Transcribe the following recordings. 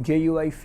JUIF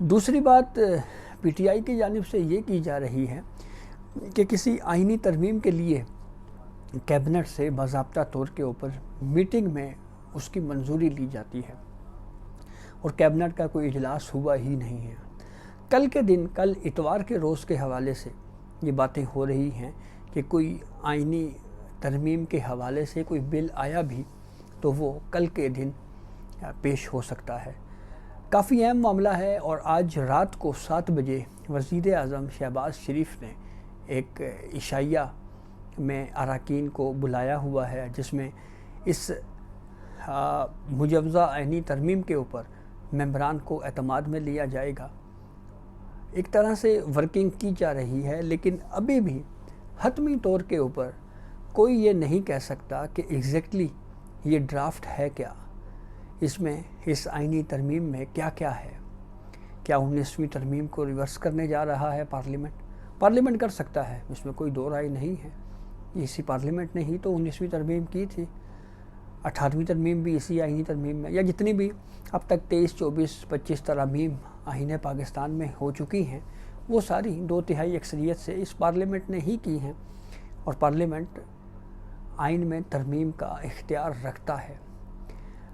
دوسری بات P T I کی جانب سے یہ کی جا رہی ہے کہ کسی آئینی ترمیم کے لیے کیبنٹ سے باضابطہ طور کے اوپر میٹنگ میں اس کی منظوری لی جاتی ہے اور کیبنٹ کا کوئی اجلاس ہوا ہی نہیں ہے۔ کل اتوار کے روز کے حوالے سے یہ باتیں ہو رہی ہیں کہ کوئی آئینی ترمیم کے حوالے سے کوئی بل آیا بھی تو وہ کل کے دن پیش ہو سکتا ہے۔ کافی اہم معاملہ ہے، اور آج رات کو 7 بجے وزیر اعظم شہباز شریف نے ایک عشائیہ میں اراکین کو بلایا ہوا ہے، جس میں اس مجوزہ آئینی ترمیم کے اوپر ممبران کو اعتماد میں لیا جائے گا۔ ایک طرح سے ورکنگ کی جا رہی ہے، لیکن ابھی بھی حتمی طور کے اوپر کوئی یہ نہیں کہہ سکتا کہ ایگزیکٹلی یہ ڈرافٹ ہے کیا، اس آئینی ترمیم میں کیا کیا ہے۔ کیا 19ویں ترمیم کو ریورس کرنے جا رہا ہے پارلیمنٹ کر سکتا ہے، اس میں کوئی دو رائے نہیں ہے۔ اسی پارلیمنٹ نے ہی تو 19ویں ترمیم کی تھی، 18ویں ترمیم بھی اسی آئینی ترمیم میں، یا جتنی بھی اب تک 23، 24، 25 ترامیم آئین پاکستان میں ہو چکی ہیں، وہ ساری 2/3 اکثریت سے اس پارلیمنٹ نے ہی کی ہیں، اور پارلیمنٹ آئین میں ترمیم کا اختیار رکھتا ہے۔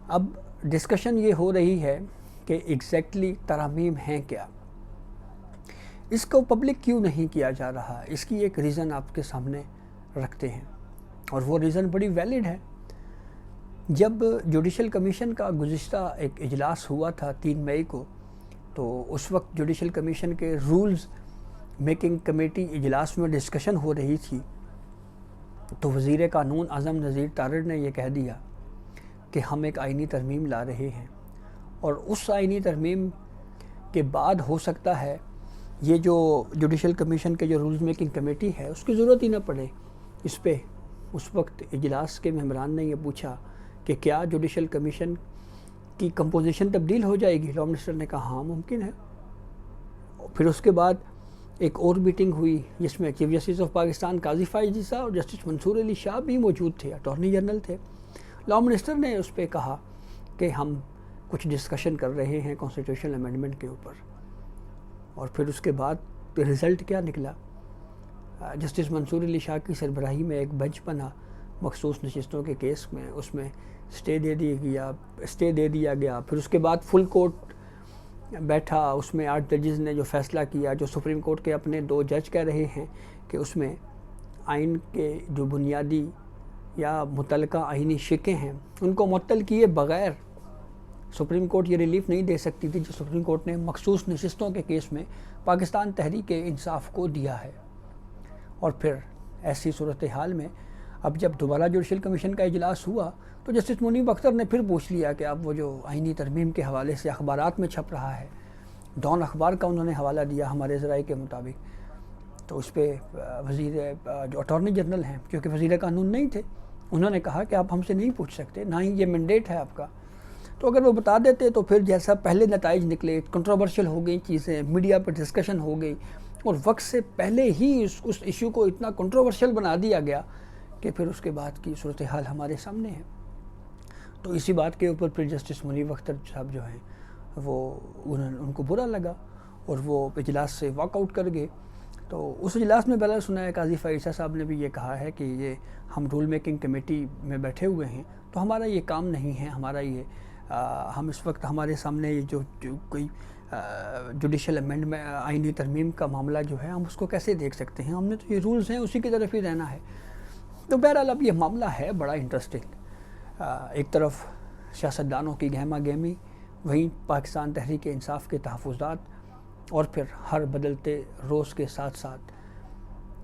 اب ڈسکشن یہ ہو رہی ہے کہ ایگزیکٹلی ترامیم ہیں کیا، اس کو پبلک کیوں نہیں کیا جا رہا۔ اس کی ایک ریزن آپ کے سامنے رکھتے ہیں، اور وہ ریزن بڑی ویلڈ ہے۔ جب جوڈیشل کمیشن کا گزشتہ ایک اجلاس ہوا تھا 3 مئی کو، تو اس وقت جوڈیشل کمیشن کے رولز میکنگ کمیٹی اجلاس میں ڈسکشن ہو رہی تھی، تو وزیر قانون اعظم نذیر تارڑ نے یہ کہہ دیا کہ ہم ایک آئینی ترمیم لا رہے ہیں، اور اس آئینی ترمیم کے بعد ہو سکتا ہے یہ جو جوڈیشل کمیشن کے جو رولز میکنگ کمیٹی ہے اس کی ضرورت ہی نہ پڑے اس پہ۔ اس وقت اجلاس کے ممبران نے یہ پوچھا کہ کیا جوڈیشل کمیشن کی کمپوزیشن تبدیل ہو جائے گی؟ لاء منسٹر نے کہا ہاں ممکن ہے۔ پھر اس کے بعد ایک اور میٹنگ ہوئی جس میں چیف جسٹس آف پاکستان قاضی فائز عیسیٰ اور جسٹس منصور علی شاہ بھی موجود تھے، اٹارنی جنرل تھے۔ لاء منسٹر نے اس پہ کہا کہ ہم کچھ ڈسکشن کر رہے ہیں کانسٹیٹیوشنل امینڈمنٹ کے اوپر، اور پھر اس کے بعد رزلٹ کیا نکلا؟ جسٹس منصور علی شاہ کی سربراہی میں ایک بنچ بنا مخصوص نشستوں کے کیس میں، اس میں اسٹے دے دیا گیا۔ پھر اس کے بعد فل کورٹ بیٹھا، اس میں 8 ججز نے جو فیصلہ کیا، جو سپریم کورٹ کے اپنے 2 جج کہہ رہے ہیں کہ اس میں آئین کے جو بنیادی یا متعلقہ آئینی شقیں ہیں ان کو معطل کیے بغیر سپریم کورٹ یہ ریلیف نہیں دے سکتی تھی جو سپریم کورٹ نے مخصوص نشستوں کے کیس میں پاکستان تحریک انصاف کو دیا ہے۔ اور پھر ایسی صورتحال میں اب جب دوبارہ جوڈیشل کمیشن کا اجلاس ہوا تو جسٹس منیب اختر نے پھر پوچھ لیا کہ اب وہ جو آئینی ترمیم کے حوالے سے اخبارات میں چھپ رہا ہے، ڈان اخبار کا انہوں نے حوالہ دیا ہمارے ذرائع کے مطابق، تو اس پہ جو اٹارنی جنرل ہیں، کیونکہ وزیر قانون نہیں تھے، انہوں نے کہا کہ آپ ہم سے نہیں پوچھ سکتے، نہ ہی یہ مینڈیٹ ہے آپ کا۔ تو اگر وہ بتا دیتے تو پھر جیسا پہلے نتائج نکلے، کنٹروورشل ہو گئی چیزیں، میڈیا پہ ڈسکشن ہو گئی، اور وقت سے پہلے ہی اس ایشو کو اتنا کنٹروورشل بنا دیا گیا کہ پھر اس کے بعد کی صورتحال ہمارے سامنے ہے۔ تو اسی بات کے اوپر پھر جسٹس منیب اختر صاحب جو ہیں وہ ان کو برا لگا اور وہ اجلاس سے واک آؤٹ کر گئے۔ تو اس اجلاس میں بلا سنایا قاضی فائز عیسیٰ صاحب نے بھی یہ کہا ہے کہ یہ ہم رول میکنگ کمیٹی میں بیٹھے ہوئے ہیں، تو ہمارا یہ کام نہیں ہے، ہم اس وقت ہمارے سامنے یہ جو کوئی جوڈیشل امینڈمنٹ آئینی ترمیم کا معاملہ جو ہے ہم اس کو کیسے دیکھ سکتے ہیں، ہم نے تو یہ رولز ہیں اسی کی طرف ہی رہنا ہے۔ تو بہرحال اب یہ معاملہ ہے بڑا انٹرسٹنگ، ایک طرف سیاستدانوں کی گہما گہمی، وہیں پاکستان تحریک انصاف کے تحفظات، اور پھر ہر بدلتے روز کے ساتھ ساتھ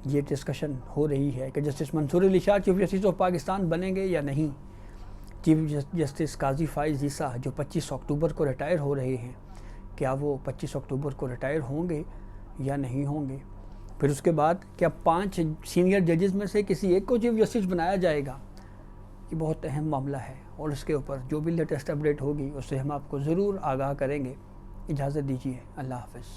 یہ ڈسکشن ہو رہی ہے کہ justice Mansoor Ali Shah chief justice of Pakistan بنیں گے یا نہیں۔ چیف جسٹس قاضی فائز عیسیٰ جو 25 اکتوبر کو ریٹائر ہو رہے ہیں، کیا وہ 25 اکتوبر کو ریٹائر ہوں گے یا نہیں ہوں گے؟ پھر اس کے بعد کیا 5 سینئر ججز میں سے کسی ایک کو چیف جسٹس بنایا جائے گا؟ یہ بہت اہم معاملہ ہے، اور اس کے اوپر جو بھی لیٹسٹ اپڈیٹ ہوگی اس سے ہم آپ کو ضرور آگاہ کریں گے۔ اجازت دیجیے، اللہ حافظ۔